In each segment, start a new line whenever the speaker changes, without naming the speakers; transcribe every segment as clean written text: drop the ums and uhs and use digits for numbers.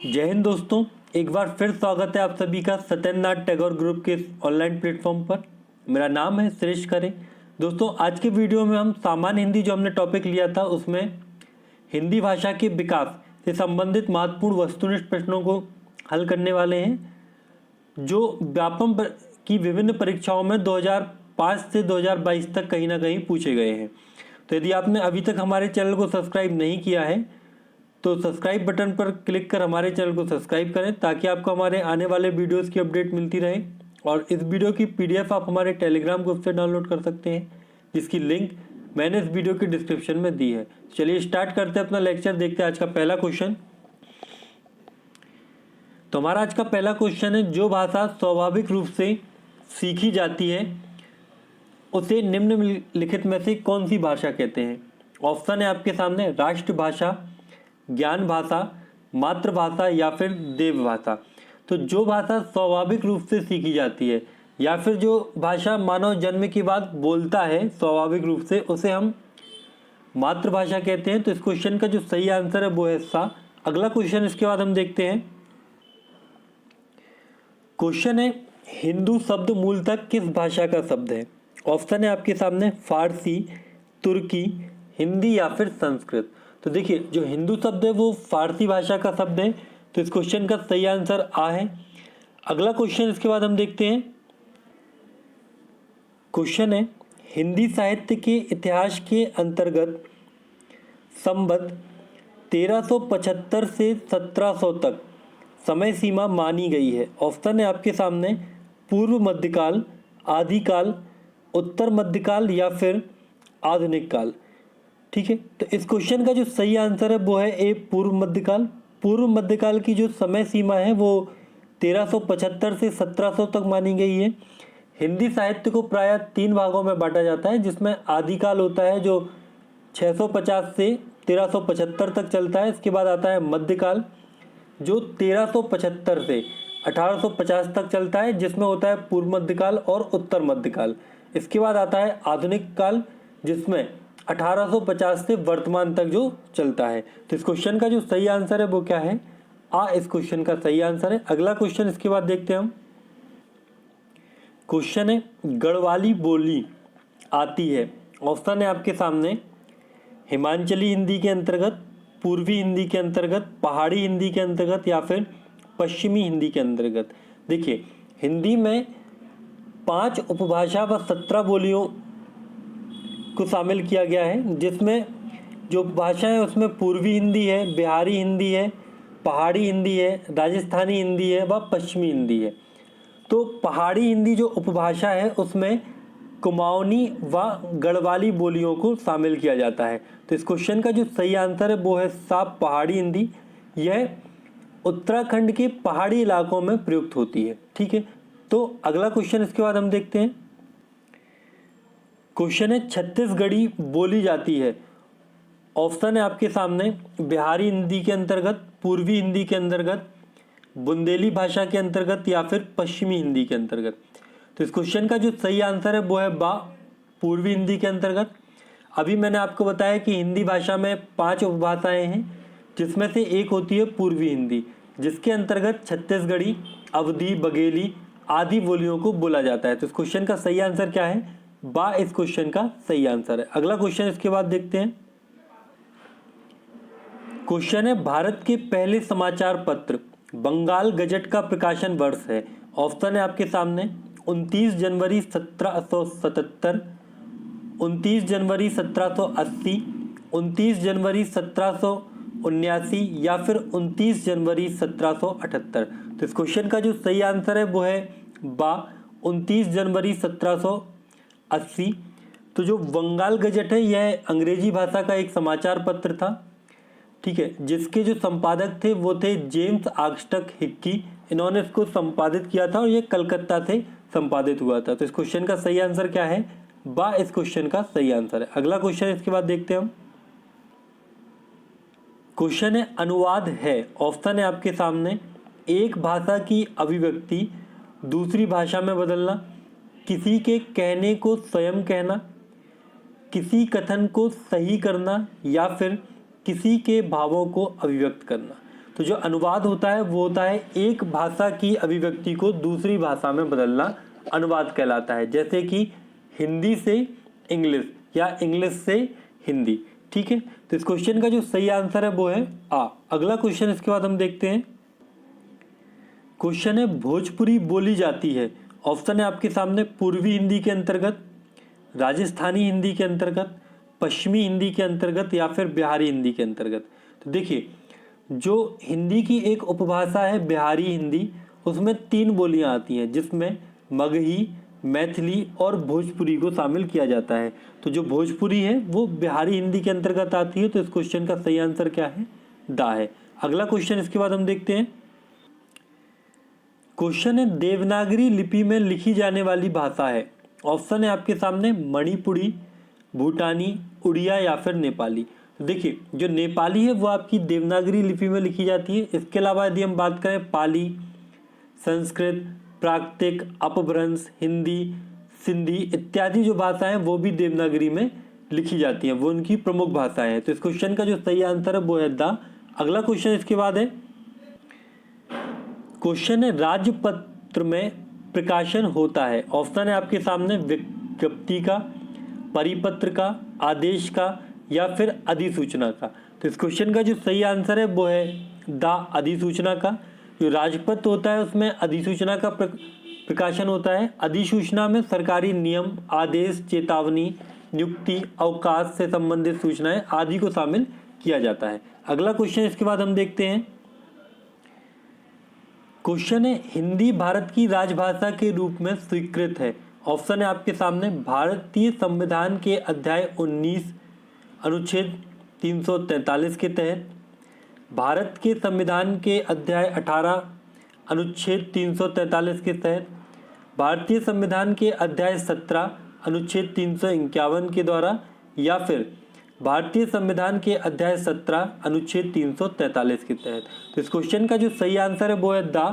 जय हिंद दोस्तों, एक बार फिर स्वागत है आप सभी का सत्येंद्रनाथ टैगोर ग्रुप के ऑनलाइन प्लेटफॉर्म पर। मेरा नाम है श्रेष्ठ खरे। दोस्तों, आज के वीडियो में हम सामान्य हिंदी जो हमने टॉपिक लिया था उसमें हिंदी भाषा के विकास से संबंधित महत्वपूर्ण वस्तुनिष्ठ प्रश्नों को हल करने वाले हैं जो व्यापम की विभिन्न परीक्षाओं में 2005 से 2022 तक कहीं ना कहीं पूछे गए हैं। तो यदि आपने अभी तक हमारे चैनल को सब्सक्राइब नहीं किया है तो सब्सक्राइब बटन पर क्लिक कर हमारे चैनल को सब्सक्राइब करें ताकि आपको हमारे आने वाले वीडियोस की अपडेट मिलती रहे। और इस वीडियो की पीडीएफ आप हमारे टेलीग्राम ग्रुप से डाउनलोड कर सकते हैं, जिसकी लिंक मैंने इस वीडियो की डिस्क्रिप्शन में दी है। चलिए स्टार्ट करते हैं अपना लेक्चर। देखते हैं आज का पहला क्वेश्चन। तो हमारा आज का पहला क्वेश्चन है, जो भाषा स्वाभाविक रूप से सीखी जाती है उसे निम्नलिखित में से कौन सी भाषा कहते हैं। ऑप्शन है आपके सामने, राष्ट्रभाषा, ज्ञान भाषा, मातृभाषा या फिर देवभाषा। तो जो भाषा स्वाभाविक रूप से सीखी जाती है या फिर जो भाषा मानव जन्म के बाद बोलता है स्वाभाविक रूप से, उसे हम मातृभाषा कहते हैं। तो इस क्वेश्चन का जो सही आंसर है वो है सा। अगला क्वेश्चन इसके बाद हम देखते हैं। क्वेश्चन है, हिंदू शब्द मूलतः किस भाषा का शब्द है। ऑप्शन है आपके सामने, फारसी, तुर्की, हिंदी या फिर संस्कृत। तो देखिए, जो हिंदू शब्द है वो फारसी भाषा का शब्द है। तो इस क्वेश्चन का सही आंसर आ है। अगला क्वेश्चन इसके बाद हम देखते हैं। क्वेश्चन है, हिंदी साहित्य के इतिहास के अंतर्गत संवत 1375 से 1700 तक समय सीमा मानी गई है। ऑप्शन है आपके सामने, पूर्व मध्यकाल, आदिकाल, उत्तर मध्यकाल या फिर आधुनिक काल। ठीक है, तो इस क्वेश्चन का जो सही आंसर है वो है ए, पूर्व मध्यकाल। पूर्व मध्यकाल की जो समय सीमा है वो 1375 से 1700 तक मानी गई है। हिंदी साहित्य को प्रायः 3 भागों में बांटा जाता है, जिसमें आदिकाल होता है जो 650 से 1375 तक चलता है। इसके बाद आता है मध्यकाल जो 1375 से 1850 तक चलता है, जिसमें होता है पूर्व मध्यकाल और उत्तर मध्यकाल। इसके बाद आता है आधुनिक काल जिसमें 1850 से वर्तमान तक जो चलता है। तो इस क्वेश्चन का जो सही आंसर है वो क्या है, आ इस क्वेश्चन का सही आंसर है। अगला क्वेश्चन इसके बाद देखते हैं हम। क्वेश्चन है, गढ़वाली बोली आती है। ऑप्शन है आपके सामने, हिमाचली हिंदी के अंतर्गत, पूर्वी हिंदी के अंतर्गत, पहाड़ी हिंदी के अंतर्गत या फिर पश्चिमी हिंदी के अंतर्गत। देखिए, हिंदी में 5 उपभाषा व 17 बोलियों को शामिल किया गया है, जिसमें जो भाषा है उसमें पूर्वी हिंदी है, बिहारी हिंदी है, पहाड़ी हिंदी है, राजस्थानी हिंदी है व पश्चिमी हिंदी है। तो पहाड़ी हिंदी जो उपभाषा है उसमें कुमाऊनी व गढ़वाली बोलियों को शामिल किया जाता है। तो इस क्वेश्चन का जो सही आंसर है वो है साफ पहाड़ी हिंदी। यह उत्तराखंड के पहाड़ी इलाकों में प्रयुक्त होती है। ठीक है, तो अगला क्वेश्चन इसके बाद हम देखते हैं। क्वेश्चन है, छत्तीसगढ़ी बोली जाती है। ऑप्शन है आपके सामने, बिहारी हिंदी के अंतर्गत, पूर्वी हिंदी के अंतर्गत, बुंदेली भाषा के अंतर्गत या फिर पश्चिमी हिंदी के अंतर्गत। तो इस क्वेश्चन का जो सही आंसर है वो है बा, पूर्वी हिंदी के अंतर्गत। अभी मैंने आपको बताया कि हिंदी भाषा में 5 उपभाषाएं हैं, जिसमें से एक होती है पूर्वी हिंदी, जिसके अंतर्गत छत्तीसगढ़ी, अवधी, बघेली आदि बोलियों को बोला जाता है। तो इस क्वेश्चन का सही आंसर क्या है, बा इस क्वेश्चन का सही आंसर है। अगला क्वेश्चन इसके बाद देखते हैं। क्वेश्चन है, भारत के पहले समाचार पत्र बंगाल गजट का प्रकाशन वर्ष है। ऑप्शन है आपके सामने, 29 जनवरी 1777, 29 जनवरी 1780, 29 जनवरी 1779 या फिर 29 जनवरी 1778। तो इस क्वेश्चन का जो सही आंसर है वो है बा, 29 जनवरी 1780। तो जो बंगाल गजट है यह अंग्रेजी भाषा का एक समाचार पत्र था। ठीक है, जिसके जो संपादक थे वो थे जेम्स आर्मस्ट्रांग हिक्की। इन्होंने इसको संपादित किया था और ये कलकत्ता से संपादित हुआ था। तो इस क्वेश्चन का सही आंसर क्या है, बा इस क्वेश्चन का सही आंसर है। अगला क्वेश्चन इसके बाद देखते हैं हम। क्वेश्चन है, अनुवाद है। ऑप्शन है आपके सामने, एक भाषा की अभिव्यक्ति दूसरी भाषा में बदलना, किसी के कहने को स्वयं कहना, किसी कथन को सही करना या फिर किसी के भावों को अभिव्यक्त करना। तो जो अनुवाद होता है वो होता है एक भाषा की अभिव्यक्ति को दूसरी भाषा में बदलना, अनुवाद कहलाता है। जैसे कि हिंदी से इंग्लिश या इंग्लिश से हिंदी। ठीक है, तो इस क्वेश्चन का जो सही आंसर है वो है आ। अगला क्वेश्चन इसके बाद हम देखते हैं। क्वेश्चन है भोजपुरी बोली जाती है, ऑप्शन है आपके सामने पूर्वी हिंदी के अंतर्गत, राजस्थानी हिंदी के अंतर्गत, पश्चिमी हिंदी के अंतर्गत या फिर बिहारी हिंदी के अंतर्गत। तो देखिए, जो हिंदी की एक उपभाषा है बिहारी हिंदी, उसमें 3 बोलियां आती हैं जिसमें मगही, मैथिली और भोजपुरी को शामिल किया जाता है। तो जो भोजपुरी है वो बिहारी हिंदी के अंतर्गत आती है। तो इस क्वेश्चन का सही आंसर क्या है? दा है। अगला क्वेश्चन इसके बाद हम देखते हैं। क्वेश्चन है देवनागरी लिपि में लिखी जाने वाली भाषा है, ऑप्शन है आपके सामने मणिपुरी, भूटानी, उड़िया या फिर नेपाली। तो देखिए, जो नेपाली है वो आपकी देवनागरी लिपि में लिखी जाती है। इसके अलावा यदि हम बात करें पाली, संस्कृत, प्राकृतिक, अपभ्रंश, हिंदी, सिंधी इत्यादि जो भाषाएं हैं वो भी देवनागरी में लिखी जाती हैं, वो उनकी प्रमुख भाषाएं हैं। तो इस क्वेश्चन का जो सही आंसर है वो है दा। अगला क्वेश्चन इसके बाद है। क्वेश्चन है राजपत्र में प्रकाशन होता है, ऑप्शन है आपके सामने विज्ञप्ति का, परिपत्र का, आदेश का या फिर अधिसूचना का। तो इस क्वेश्चन का जो सही आंसर है वो है दा, अधिसूचना का। जो राजपत्र होता है उसमें अधिसूचना का प्रकाशन होता है। अधिसूचना में सरकारी नियम, आदेश, चेतावनी, नियुक्ति, अवकाश से संबंधित सूचनाएं आदि को शामिल किया जाता है। अगला क्वेश्चन इसके बाद हम देखते हैं। क्वेश्चन है हिंदी भारत की राजभाषा के रूप में स्वीकृत है, ऑप्शन है आपके सामने भारतीय संविधान के अध्याय 19 अनुच्छेद 343 के तहत, भारत के संविधान के अध्याय 18 अनुच्छेद 343 के तहत, भारतीय संविधान के अध्याय 17 अनुच्छेद 351 के द्वारा या फिर भारतीय संविधान के अध्याय 17 अनुच्छेद 343 के तहत। तो इस क्वेश्चन का जो सही आंसर है वो है दा,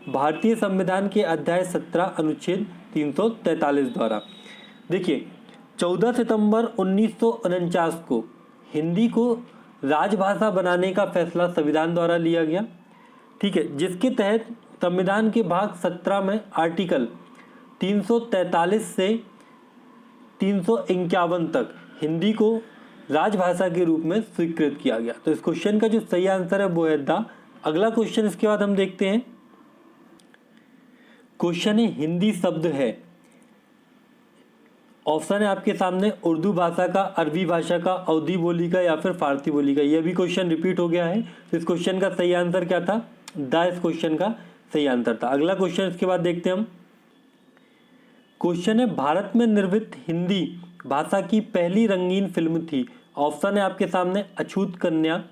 भारतीय संविधान के अध्याय 17 अनुच्छेद 343 द्वारा। देखिए, 14 सितंबर 1949 को हिंदी को राजभाषा बनाने का फैसला संविधान द्वारा लिया गया। ठीक है, जिसके तहत संविधान के भाग 17 में आर्टिकल 343 से 351 तक हिंदी को राजभाषा के रूप में स्वीकृत किया गया। तो इस क्वेश्चन का जो सही आंसर है वो है दा। अगला क्वेश्चन इसके बाद हम देखते हैं। क्वेश्चन है हिंदी शब्द है, ऑप्शन है आपके सामने उर्दू भाषा का, अरबी भाषा का, अवधी बोली का या फिर फारसी बोली का। यह भी क्वेश्चन रिपीट हो गया है। तो इस क्वेश्चन का सही आंसर क्या था? दा इस क्वेश्चन का सही आंसर था। अगला क्वेश्चन इसके बाद देखते हैं हम। क्वेश्चन है भारत में निर्मित हिंदी भाषा की पहली रंगीन फिल्म थी, ऑप्शन है आपके सामने अछूत कन्या,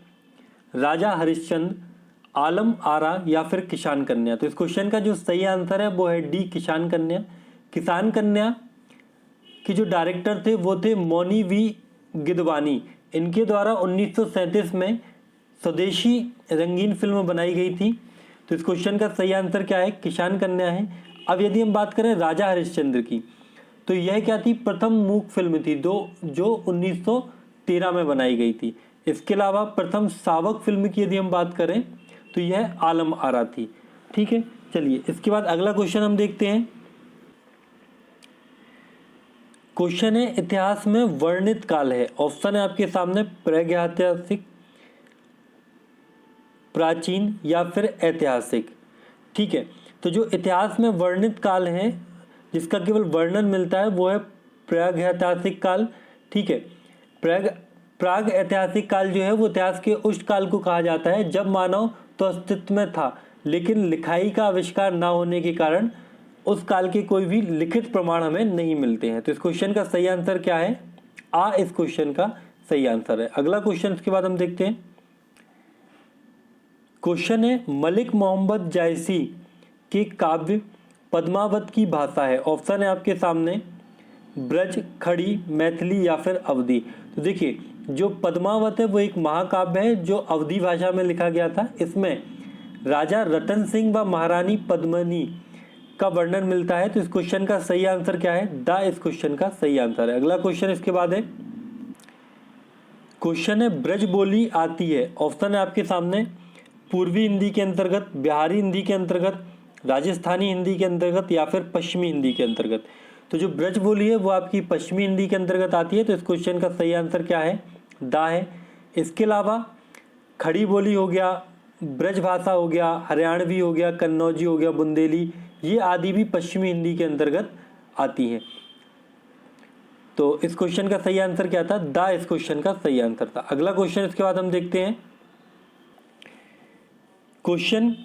राजा हरिश्चंद्र, आलम आरा या फिर किसान कन्या। तो इस क्वेश्चन का जो सही आंसर है वो है डी, किसान कन्या। किसान कन्या के जो डायरेक्टर थे वो थे मौनी वी गिदवानी। इनके द्वारा 1937 में स्वदेशी रंगीन फिल्म बनाई गई थी। तो इस क्वेश्चन का सही आंसर क्या है? किसान कन्या है। अब यदि हम बात करें राजा हरिश्चंद्र की, तो यह क्या थी? प्रथम मूक फिल्म थी जो 1913 में बनाई गई थी। इसके अलावा प्रथम सावक फिल्म की यदि हम बात करें तो यह आलम आरा थी। ठीक है, चलिए इसके बाद अगला क्वेश्चन हम देखते हैं। क्वेश्चन है इतिहास में वर्णित काल है, ऑप्शन है आपके सामने प्रागैतिहासिक, प्राचीन या फिर ऐतिहासिक। ठीक है, तो जो इतिहास में वर्णित काल है जिसका केवल वर्णन मिलता है वो है प्रागैतिहासिक काल। ठीक है, प्राग ऐतिहासिक काल जो है वो इतिहास के उस काल को कहा जाता है जब मानव तो अस्तित्व में था, लेकिन लिखाई का आविष्कार ना होने के कारण उस काल के कोई भी लिखित प्रमाण हमें नहीं मिलते हैं। तो इस क्वेश्चन का सही आंसर क्या है? आ इस क्वेश्चन का सही आंसर है। अगला क्वेश्चन इसके बाद हम देखते हैं। क्वेश्चन है मलिक मोहम्मद जायसी के काव्य पद्मावत की भाषा है, ऑप्शन है आपके सामने ब्रज, खड़ी, मैथिली या फिर अवधी। तो देखिए, जो पद्मावत है वो एक महाकाव्य है जो अवधी भाषा में लिखा गया था। इसमें राजा रतन सिंह व महारानी पद्मिनी का वर्णन मिलता है। तो इस क्वेश्चन का सही आंसर क्या है? दा इस क्वेश्चन का सही आंसर है। अगला क्वेश्चन इसके बाद है। क्वेश्चन है ब्रज बोली आती है, ऑप्शन है आपके सामने पूर्वी हिंदी के अंतर्गत, बिहारी हिंदी के अंतर्गत, राजस्थानी हिंदी के अंतर्गत या फिर पश्चिमी हिंदी के अंतर्गत। तो जो ब्रज बोली है वो आपकी पश्चिमी हिंदी के अंतर्गत आती है, तो इस क्वेश्चन का सही आंसर क्या है? दा है। इसके अलावा खड़ी बोली हो गया, ब्रज भाषा हो गया, हरियाणवी हो गया, कन्नौजी हो गया, बुंदेली, ये आदि भी पश्चिमी हिंदी के अंतर्गत आती हैं। तो इस क्वेश्चन का सही आंसर क्या था? दा इस क्वेश्चन का सही आंसर था। अगला क्वेश्चन इसके बाद हम देखते हैं। क्वेश्चन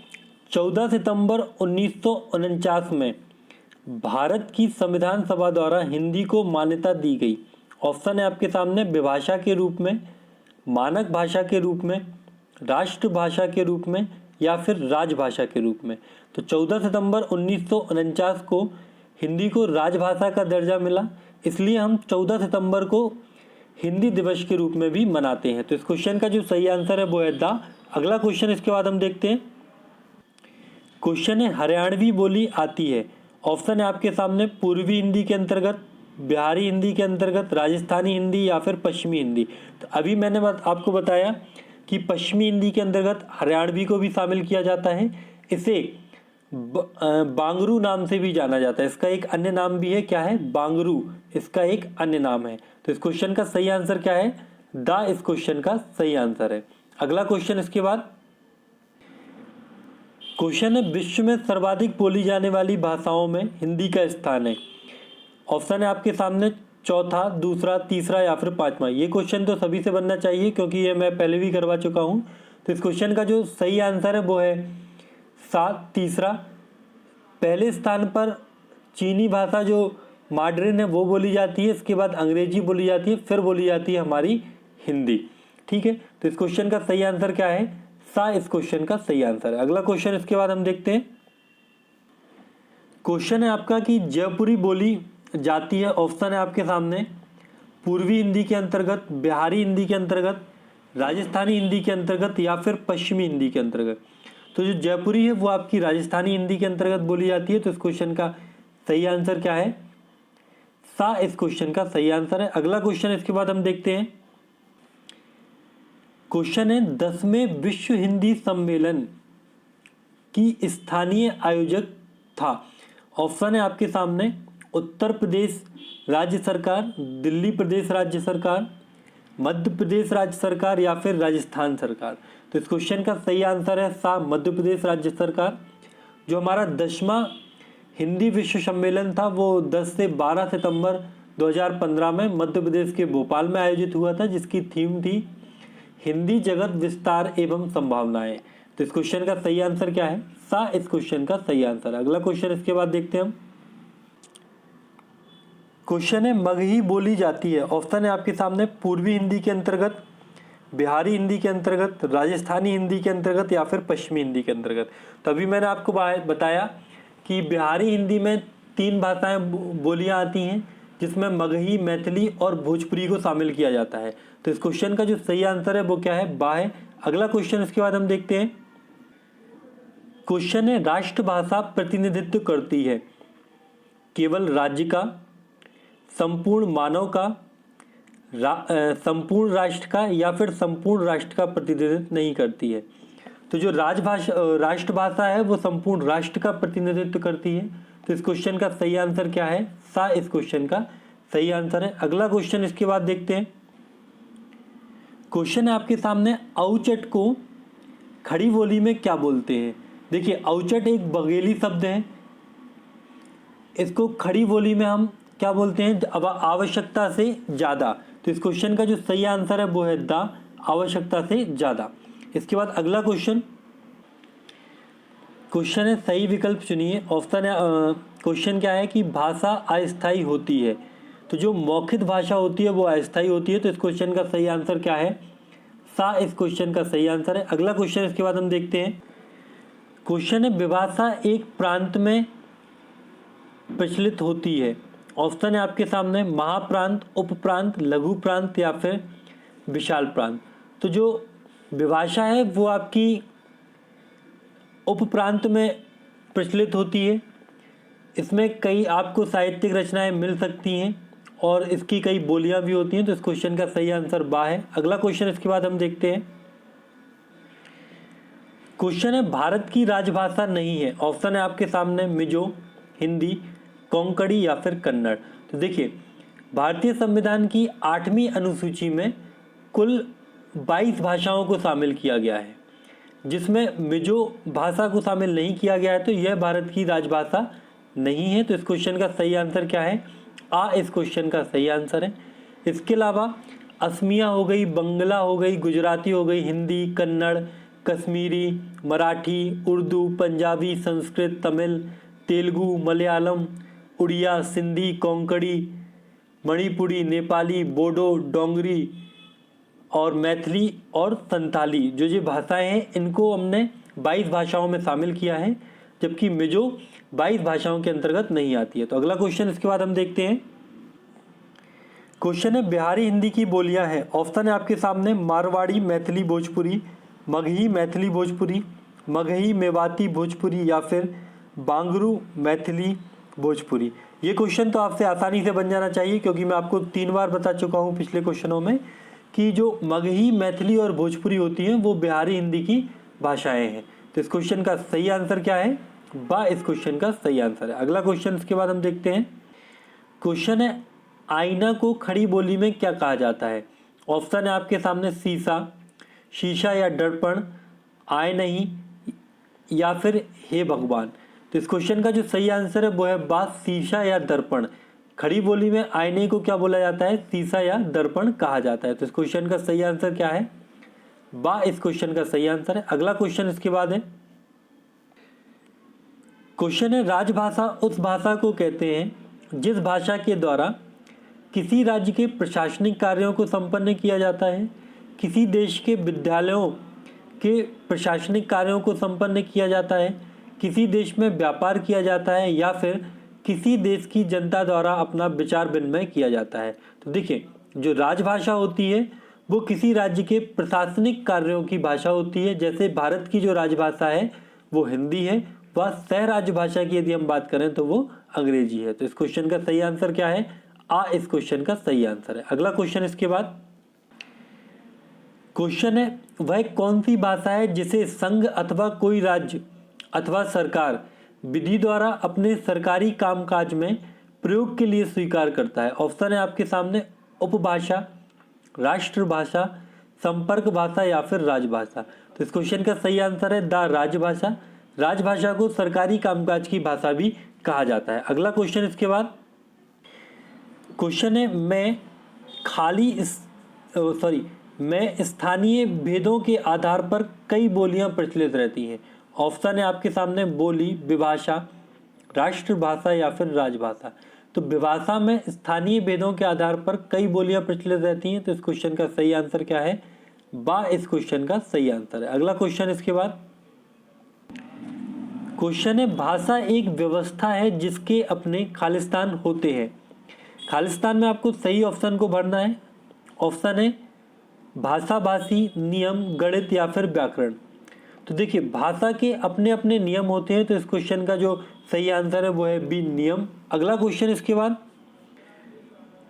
14 सितंबर 1949 में भारत की संविधान सभा द्वारा हिंदी को मान्यता दी गई। ऑप्शन है आपके सामने, विभाषा के रूप में, मानक भाषा के रूप में, राष्ट्रभाषा के रूप में या फिर राजभाषा के रूप में। तो 14 सितंबर 1949 को हिंदी को राजभाषा का दर्जा मिला, इसलिए हम 14 सितंबर को हिंदी दिवस के रूप में भी मनाते हैं। तो इस क्वेश्चन का जो सही आंसर है वो है दा। अगला क्वेश्चन इसके बाद हम देखते हैं। क्वेश्चन है हरियाणवी बोली आती है। ऑप्शन है आपके सामने, पूर्वी हिंदी के अंतर्गत, बिहारी हिंदी के अंतर्गत, राजस्थानी हिंदी या फिर पश्चिमी हिंदी। तो अभी मैंने आपको बताया कि पश्चिमी हिंदी के अंतर्गत हरियाणवी को भी शामिल किया जाता है। इसे बांगरू नाम से भी जाना जाता है। इसका एक अन्य नाम भी है, क्या है? बांगरू, इसका एक अन्य नाम है। तो इस क्वेश्चन का सही आंसर क्या है? दा इस क्वेश्चन का सही आंसर है। अगला क्वेश्चन इसके बाद क्वेश्चन है विश्व में सर्वाधिक बोली जाने वाली भाषाओं में हिंदी का स्थान है। ऑप्शन है आपके सामने, चौथा, दूसरा, तीसरा या फिर पांचवा। ये क्वेश्चन तो सभी से बनना चाहिए क्योंकि ये मैं पहले भी करवा चुका हूँ। तो इस क्वेश्चन का जो सही आंसर है वो है तीसरा। पहले स्थान पर चीनी भाषा जो मांड्रिन है वो बोली जाती है, इसके बाद अंग्रेजी बोली जाती है, फिर बोली जाती है हमारी हिंदी। ठीक है, तो इस क्वेश्चन का सही आंसर क्या है? इस क्वेश्चन का सही आंसर है। अगला क्वेश्चन इसके बाद हम देखते हैं। क्वेश्चन है आपका कि जयपुरी बोली जाती है। ऑप्शन है आपके सामने, पूर्वी हिंदी के अंतर्गत, बिहारी हिंदी के अंतर्गत, राजस्थानी हिंदी के अंतर्गत या फिर पश्चिमी हिंदी के अंतर्गत। तो जो जयपुरी है वो आपकी राजस्थानी हिंदी के अंतर्गत बोली जाती है। तो इस क्वेश्चन का सही आंसर क्या है? इस क्वेश्चन का सही आंसर है। अगला क्वेश्चन इसके बाद हम देखते हैं। क्वेश्चन है 10वें विश्व हिंदी सम्मेलन की स्थानीय आयोजक था। ऑप्शन है आपके सामने, उत्तर प्रदेश राज्य सरकार, दिल्ली प्रदेश राज्य सरकार, मध्य प्रदेश राज्य सरकार या फिर राजस्थान सरकार। तो इस क्वेश्चन का सही आंसर है मध्य प्रदेश राज्य सरकार। जो हमारा 10वां हिंदी विश्व सम्मेलन था वो 10 से 12 सितंबर 2015 में मध्य प्रदेश के भोपाल में आयोजित हुआ था, जिसकी थीम थी हिंदी जगत विस्तार एवं संभावनाएं। तो इस क्वेश्चन का सही आंसर क्या है? इस क्वेश्चन का सही आंसर। अगला क्वेश्चन इसके बाद देखते हैं हम। क्वेश्चन है मगही बोली जाती है। ऑप्शन है आपके सामने, पूर्वी हिंदी के अंतर्गत, बिहारी हिंदी के अंतर्गत, राजस्थानी हिंदी के अंतर्गत या फिर पश्चिमी हिंदी के अंतर्गत। तो अभी मैंने आपको बताया कि बिहारी हिंदी में 3 भाषाएं बोलियां आती हैं, जिसमें मगही, मैथिली और भोजपुरी को शामिल किया जाता है। तो इस क्वेश्चन का जो सही आंसर है वो क्या है? बा है। अगला क्वेश्चन इसके बाद हम देखते हैं। क्वेश्चन है राष्ट्रभाषा प्रतिनिधित्व करती है केवल राज्य का, संपूर्ण मानव का, संपूर्ण राष्ट्र का या फिर संपूर्ण राष्ट्र का प्रतिनिधित्व नहीं करती है। तो जो राष्ट्रभाषा है वो संपूर्ण राष्ट्र का प्रतिनिधित्व करती है। तो इस क्वेश्चन का सही आंसर क्या है? इस क्वेश्चन का सही आंसर है। अगला क्वेश्चन इसके बाद देखते हैं। क्वेश्चन है आपके सामने, औचट को खड़ी बोली में क्या बोलते हैं? देखिए, औचट एक बघेली शब्द है। इसको खड़ी बोली में हम क्या बोलते हैं? अब आवश्यकता से ज़्यादा। तो इस क्वेश्चन का जो सही आंसर है वो है दा, आवश्यकता से ज़्यादा। इसके बाद अगला क्वेश्चन है सही विकल्प चुनिए। ऑप्शन है, क्वेश्चन क्या है कि भाषा अस्थायी होती है। तो जो मौखिक भाषा होती है वो अस्थायी होती है। तो इस क्वेश्चन का सही आंसर क्या है? इस क्वेश्चन का सही आंसर है। अगला क्वेश्चन इसके बाद हम देखते हैं। क्वेश्चन है विभाषा एक प्रांत में प्रचलित होती है। ऑप्शन है आपके सामने, महाप्रांत, उपप्रांत, लघु प्रांत या फिर विशाल प्रांत। तो जो विभाषा है वो आपकी उपप्रांत में प्रचलित होती है। इसमें कई आपको साहित्यिक रचनाएं मिल सकती हैं और इसकी कई बोलियां भी होती हैं। तो इस क्वेश्चन का सही आंसर बा है। अगला क्वेश्चन इसके बाद हम देखते हैं। क्वेश्चन है भारत की राजभाषा नहीं है। ऑप्शन है आपके सामने मिजो, हिंदी, कोंकणी या फिर कन्नड़। तो देखिए भारतीय संविधान की 8वीं अनुसूची में कुल 22 भाषाओं को शामिल किया गया है, जिसमें मिजो भाषा को शामिल नहीं किया गया है, तो यह भारत की राजभाषा नहीं है। तो इस क्वेश्चन का सही आंसर क्या है? आ इस क्वेश्चन का सही आंसर है। इसके अलावा असमिया हो गई, बंगला हो गई, गुजराती हो गई, हिंदी, कन्नड़, कश्मीरी, मराठी, उर्दू, पंजाबी, संस्कृत, तमिल, तेलुगु, मलयालम, उड़िया, सिंधी, कोंकणी, मणिपुरी, नेपाली, बोडो, डोंगरी और मैथिली और संथाली, जो भाषाएं हैं इनको हमने 22 भाषाओं में शामिल किया है, जबकि मिजो 22 भाषाओं के अंतर्गत नहीं आती है। तो अगला क्वेश्चन इसके बाद हम देखते हैं। क्वेश्चन है बिहारी हिंदी की बोलियां हैं। ऑप्शन है आपके सामने मारवाड़ी, मैथिली, भोजपुरी, मगही, मैथिली, भोजपुरी, मगही, मेवाती, भोजपुरी या फिर बांगरू, मैथिली, भोजपुरी। ये क्वेश्चन तो आपसे आसानी से बन जाना चाहिए, क्योंकि मैं आपको 3 बार बता चुका हूँ पिछले क्वेश्चनों में कि जो मगही, मैथिली और भोजपुरी होती हैं वो बिहारी हिंदी की भाषाएं हैं। तो इस क्वेश्चन का सही आंसर क्या है? बा इस क्वेश्चन का सही आंसर है। अगला क्वेश्चन इसके बाद हम देखते हैं। क्वेश्चन है आईना को खड़ी बोली में क्या कहा जाता है? ऑप्शन है आपके सामने शीशा, शीशा या दर्पण, आए नहीं या फिर हे भगवान। तो इस क्वेश्चन का जो सही आंसर है वो है बा, शीशा या दर्पण। खड़ी बोली में आईने को क्या बोला जाता है? शीशा या दर्पण कहा जाता है। तो इस क्वेश्चन का सही आंसर क्या है? बा इस क्वेश्चन का सही आंसर है। अगला क्वेश्चन इसके बाद है। क्वेश्चन है राजभाषा उस भाषा को कहते हैं जिस भाषा के द्वारा किसी राज्य के प्रशासनिक कार्यों को संपन्न किया जाता है, किसी देश के विद्यालयों के प्रशासनिक कार्यों को संपन्न किया जाता है, किसी देश में व्यापार किया जाता है या फिर किसी देश की जनता द्वारा अपना विचार विनिमय किया जाता है। तो देखिए जो राजभाषा होती है वो किसी राज्य के प्रशासनिक कार्यों की भाषा होती है। जैसे भारत की जो राजभाषा है वो हिंदी है, वह सह राजभाषा की यदि हम बात करें तो वो अंग्रेजी है। तो इस क्वेश्चन का सही आंसर क्या है? आ इस क्वेश्चन का सही आंसर है। अगला क्वेश्चन इसके बाद। क्वेश्चन है वह कौन सी भाषा है जिसे संघ अथवा कोई राज्य अथवा सरकार विधि द्वारा अपने सरकारी कामकाज में प्रयोग के लिए स्वीकार करता है? ऑप्शन है आपके सामने उपभाषा, राष्ट्रभाषा, संपर्क भाषा या फिर राजभाषा। तो इस क्वेश्चन का सही आंसर है द राजभाषा। राजभाषा को सरकारी कामकाज की भाषा भी कहा जाता है। अगला क्वेश्चन इसके बाद। क्वेश्चन है मैं स्थानीय भेदों के आधार पर कई बोलियां प्रचलित रहती हैं। ऑप्शन है आपके सामने बोली, विभाषा, राष्ट्रभाषा या फिर राजभाषा। तो विभाषा में स्थानीय भेदों के आधार पर कई बोलियां प्रचलित रहती हैं। तो इस क्वेश्चन का सही आंसर क्या है? बा इस क्वेश्चन का सही आंसर है। अगला क्वेश्चन इसके बाद। क्वेश्चन है भाषा एक व्यवस्था है जिसके अपने खालिस्तान होते हैं। खालिस्तान में आपको सही ऑप्शन को भरना है। ऑप्शन है भाषा, भाषी, नियम, गणित या फिर व्याकरण। तो देखिए भाषा के अपने अपने नियम होते हैं। तो इस क्वेश्चन का जो सही आंसर है वो है बी, नियम। अगला क्वेश्चन इसके बाद।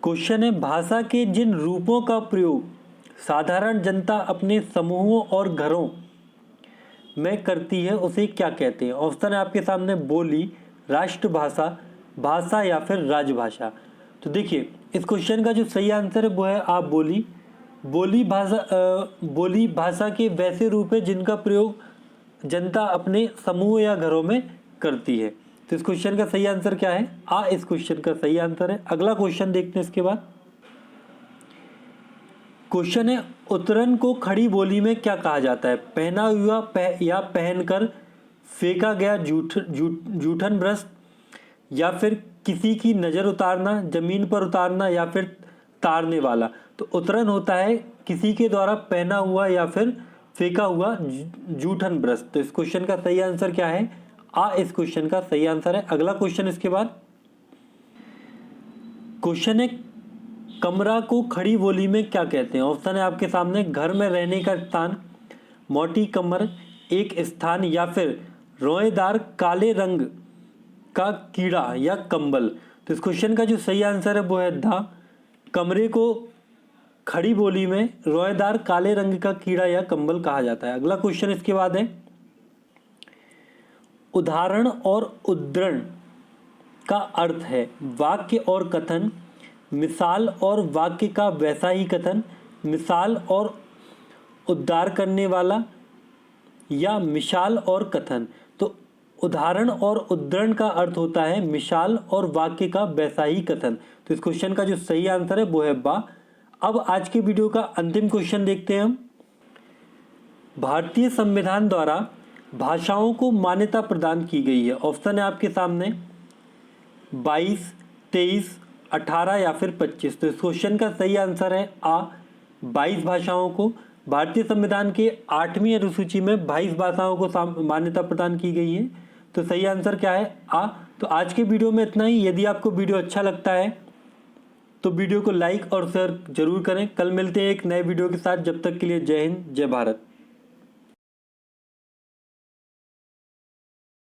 क्वेश्चन है भाषा के जिन रूपों का प्रयोग साधारण जनता अपने समूहों और घरों में करती है उसे क्या कहते हैं? ऑप्शन है आपके सामने बोली, राष्ट्रभाषा, भाषा या फिर राजभाषा। तो देखिए इस क्वेश्चन का जो सही आंसर है वो है आप बोली। बोली भाषा के वैसे रूप है जिनका प्रयोग जनता अपने समूह या घरों में करती है। तो इस क्वेश्चन का सही आंसर क्या है? आ इस क्वेश्चन का सही आंसर है। अगला क्वेश्चन देखते हैं इसके बाद। क्वेश्चन है उत्तरण को खड़ी बोली में क्या कहा जाता है? पहना हुआ या पहनकर, फेंका गया जूठन ब्रश या फिर किसी की नज़र उतारना, जमीन पर उतारना या फिर तारने वाला। तो उत्तरण होता है किसी के द्वारा पहना हुआ या फिर फेंका हुआ जूठन ब्रश। तो इस क्वेश्चन का सही आंसर क्या है? आ इस क्वेश्चन का सही आंसर है। अगला क्वेश्चन इसके बाद। क्वेश्चन है कमरा को खड़ी बोली में क्या कहते हैं? ऑप्शन है आपके सामने घर में रहने का स्थान, मोटी कमर, एक स्थान या फिर रोएदार काले रंग का कीड़ा या कंबल। तो इस क्वेश्चन का जो सही आंसर है वो है द। कमरे को खड़ी बोली में रोएदार काले रंग का कीड़ा या कंबल कहा जाता है। अगला क्वेश्चन इसके बाद है। उदाहरण और उद्धरण का अर्थ है वाक्य और कथन, मिसाल और वाक्य का वैसा ही कथन, मिसाल और उद्धार करने वाला, या मिसाल और कथन। तो उदाहरण और उद्धरण का अर्थ होता है मिसाल और वाक्य का वैसा ही कथन। तो इस क्वेश्चन का जो सही आंसर है वो है बा। अब आज के वीडियो का अंतिम क्वेश्चन देखते हैं हम। भारतीय संविधान द्वारा भाषाओं को मान्यता प्रदान की गई है। ऑप्शन है आपके सामने 22, 23, 18 या फिर 25। तो इस क्वेश्चन का सही आंसर है आ 22 भाषाओं को। भारतीय संविधान के 8वीं अनुसूची में 22 भाषाओं को मान्यता प्रदान की गई है। तो सही आंसर क्या है आ। तो आज के वीडियो में इतना ही। यदि आपको वीडियो अच्छा लगता है तो वीडियो को लाइक और शेयर जरूर करें। कल मिलते हैं एक नए वीडियो के साथ। जब तक के लिए जय हिंद, जय भारत।